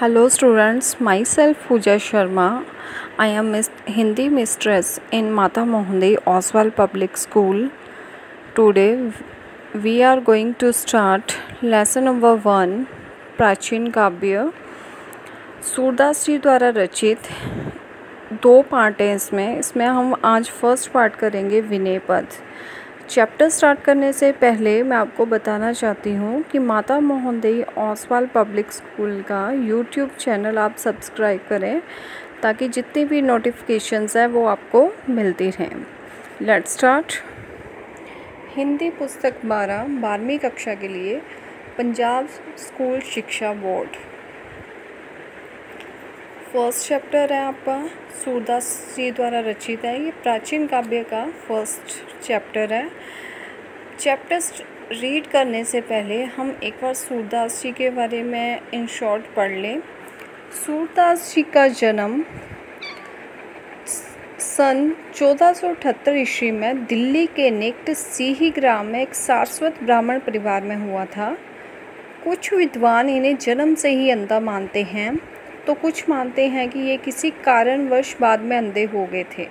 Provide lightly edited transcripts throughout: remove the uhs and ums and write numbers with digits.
Hello students, myself Pooja Sharma. I am Hindi mistress in Mata Mohanday Oswald Public School. Today we are going to start lesson number 1 प्राचीन काव्य सूरदास जी द्वारा रचित। 2 part हैं इसमें हम आज फर्स्ट पार्ट करेंगे विनय पद। चैप्टर स्टार्ट करने से पहले मैं आपको बताना चाहती हूँ कि माता मोहनदेई ओसवाल पब्लिक स्कूल का यूट्यूब चैनल आप सब्सक्राइब करें ताकि जितनी भी नोटिफिकेशंस हैं वो आपको मिलती रहें। Let's start. हिंदी पुस्तक 12वीं कक्षा के लिए पंजाब स्कूल शिक्षा बोर्ड। फर्स्ट चैप्टर है आपका सूरदास जी द्वारा रचित है। ये प्राचीन काव्य का फर्स्ट चैप्टर है। चैप्टर रीड करने से पहले हम एक बार सूरदास जी के बारे में इन शॉर्ट पढ़ लें। सूरदास जी का जन्म सन 1478 ईस्वी में दिल्ली के निकट सीही ग्राम में एक सारस्वत ब्राह्मण परिवार में हुआ था। कुछ विद्वान इन्हें जन्म से ही अंधा मानते हैं तो कुछ मानते हैं कि ये किसी कारणवश बाद में अंधे हो गए थे,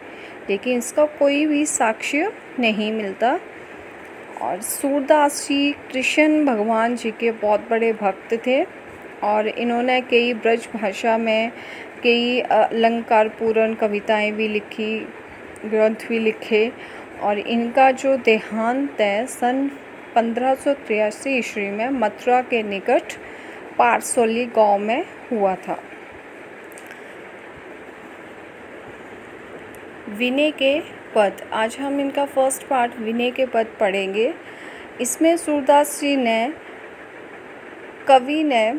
लेकिन इसका कोई भी साक्ष्य नहीं मिलता। और सूरदास जी कृष्ण भगवान जी के बहुत बड़े भक्त थे और इन्होंने कई ब्रज भाषा में कई अलंकारपूर्ण कविताएं भी लिखी, ग्रंथ भी लिखे। और इनका जो देहांत है सन 1583 ईस्वी में मथुरा के निकट पारसोली गांव में हुआ था। विनय के पद, आज हम इनका फर्स्ट पार्ट विनय के पद पढ़ेंगे। इसमें सूरदास जी कवि ने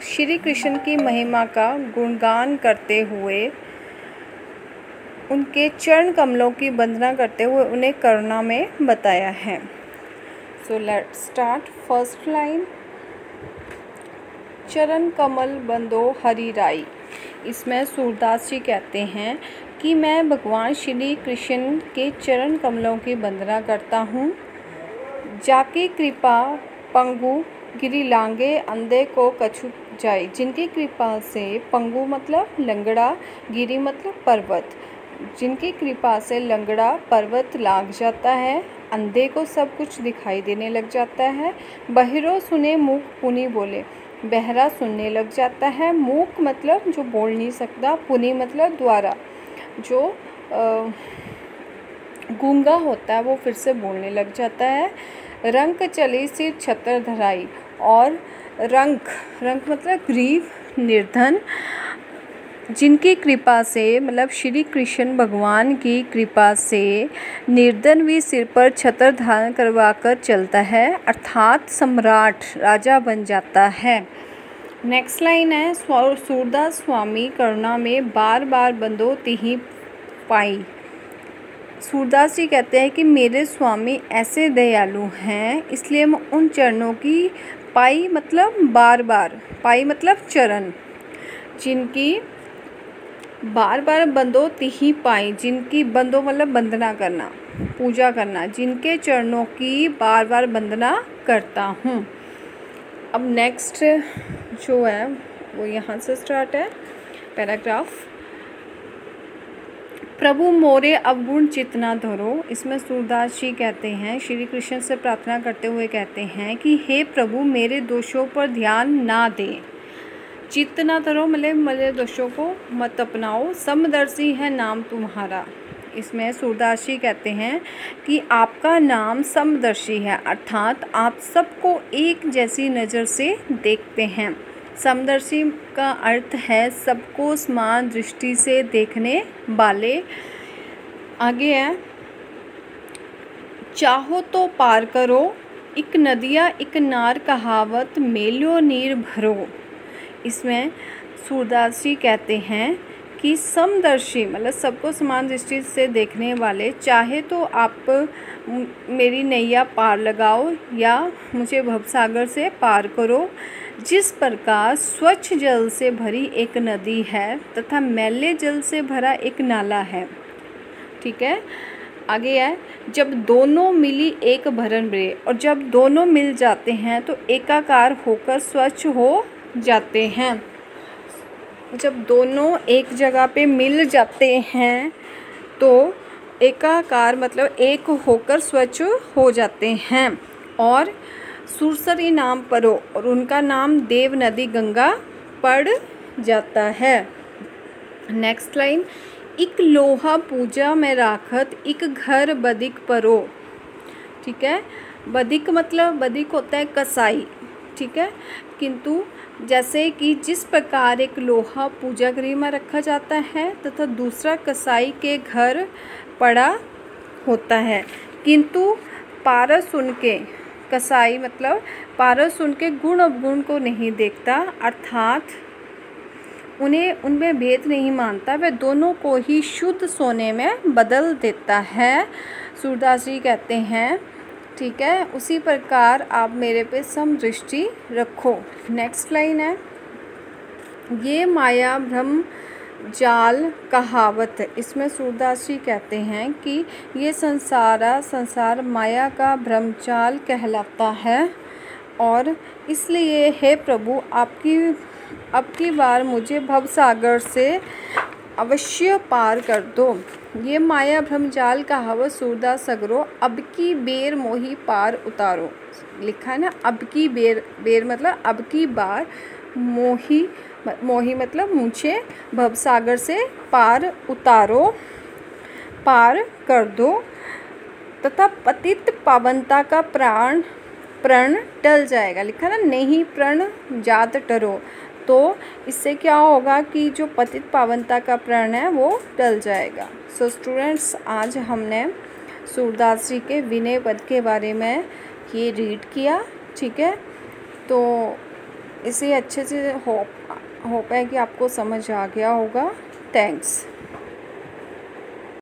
श्री कृष्ण की महिमा का गुणगान करते हुए उनके चरण कमलों की वंदना करते हुए उन्हें करुणा में बताया है। So let's start. First line, चरण कमल बंदो हरि राई। इसमें सूरदास जी कहते हैं कि मैं भगवान श्री कृष्ण के चरण कमलों की वंदना करता हूँ। जाकी कृपा पंगु गिरी लांगे अंधे को कछु जाए। जिनकी कृपा से, पंगु मतलब लंगड़ा, गिरी मतलब पर्वत, जिनकी कृपा से लंगड़ा पर्वत लांग जाता है, अंधे को सब कुछ दिखाई देने लग जाता है। बहिरो सुने मूक पुनि बोले, बहरा सुनने लग जाता है। मूक मतलब जो बोल नहीं सकता, पुनि मतलब द्वारा, जो गूंगा होता है वो फिर से बोलने लग जाता है। रंक चली सिर छतर धराई, और रंक मतलब ग्रीव, निर्धन, जिनकी कृपा से मतलब श्री कृष्ण भगवान की कृपा से निर्धन भी सिर पर छतर धारण करवा कर चलता है, अर्थात सम्राट राजा बन जाता है। नेक्स्ट लाइन है, सूरदास स्वामी करुणा में बार बार बंदो तिहि पाई। सूरदास जी कहते हैं कि मेरे स्वामी ऐसे दयालु हैं, इसलिए मैं उन चरणों की पाई मतलब बार बार, पाई मतलब चरण, जिनकी बार बार बंदो तिहि पाई, जिनकी बंदो मतलब वंदना करना, पूजा करना, जिनके चरणों की बार बार वंदना करता हूँ। अब नेक्स्ट जो है वो यहाँ से स्टार्ट है पैराग्राफ। प्रभु मोरे अवगुण चितना धरो। इसमें सूरदास जी कहते हैं, श्री कृष्ण से प्रार्थना करते हुए कहते हैं कि हे प्रभु मेरे दोषों पर ध्यान ना दें। चितना धरो मतलब मेरे दोषों को मत अपनाओ। समदर्शी है नाम तुम्हारा। इसमें सूरदास जी कहते हैं कि आपका नाम समदर्शी है, अर्थात आप सबको एक जैसी नज़र से देखते हैं। समदर्शी का अर्थ है सबको समान दृष्टि से देखने वाले। आगे है, चाहो तो पार करो, एक नदिया एक नार कहावत मेलियो नीर भरो। इसमें सूरदास जी कहते हैं कि समदर्शी मतलब सबको समान दृष्टि से देखने वाले, चाहे तो आप मेरी नैया पार लगाओ या मुझे भवसागर से पार करो। जिस प्रकार स्वच्छ जल से भरी एक नदी है तथा मैले जल से भरा एक नाला है। ठीक है, आगे है, जब दोनों मिली एक भरन बे, और जब दोनों मिल जाते हैं तो एकाकार होकर स्वच्छ हो जाते हैं। जब दोनों एक जगह पे मिल जाते हैं तो एकाकार मतलब एक होकर स्वच्छ हो जाते हैं और सुरसरी नाम परो और उनका नाम देव नदी गंगा पड़ जाता है। नेक्स्ट लाइन, इक लोहा पूजा में राखत इक घर बदिक परो। ठीक है, बदिक मतलब बदिक होता है कसाई। ठीक है, किंतु जैसे कि जिस प्रकार एक लोहा पूजा गृह में रखा जाता है तथा दूसरा कसाई के घर पड़ा होता है, किंतु पारस उनके, कसाई मतलब पारस उनके गुण अवगुण को नहीं देखता, अर्थात उन्हें उनमें भेद नहीं मानता, वह दोनों को ही शुद्ध सोने में बदल देता है। सूरदास जी कहते हैं, ठीक है, उसी प्रकार आप मेरे पे समदृष्टि रखो। नेक्स्ट लाइन है, ये माया भ्रम जाल कहावत। इसमें सूरदास जी कहते हैं कि ये संसार माया का भ्रमजाल कहलाता है और इसलिए हे प्रभु अब की बार मुझे भवसागर से अवश्य पार कर दो। ये माया भ्रमजाल कहावत सूरदास सगरो अब की बेर मोही पार उतारो। लिखा है ना, अब की बेर मतलब अब की बार, मोही मतलब मुझे भवसागर से पार उतारो, पार कर दो, तथा पतित पावनता का प्रण टल जाएगा। लिखा ना, नहीं प्रण जात टरो, तो इससे क्या होगा कि जो पतित पावनता का प्रण है वो टल जाएगा। सो स्टूडेंट्स, आज हमने सूरदास जी के विनय पद के बारे में ये रीड किया। ठीक है, तो इसे अच्छे से होप है कि आपको समझ आ गया होगा। थैंक्स।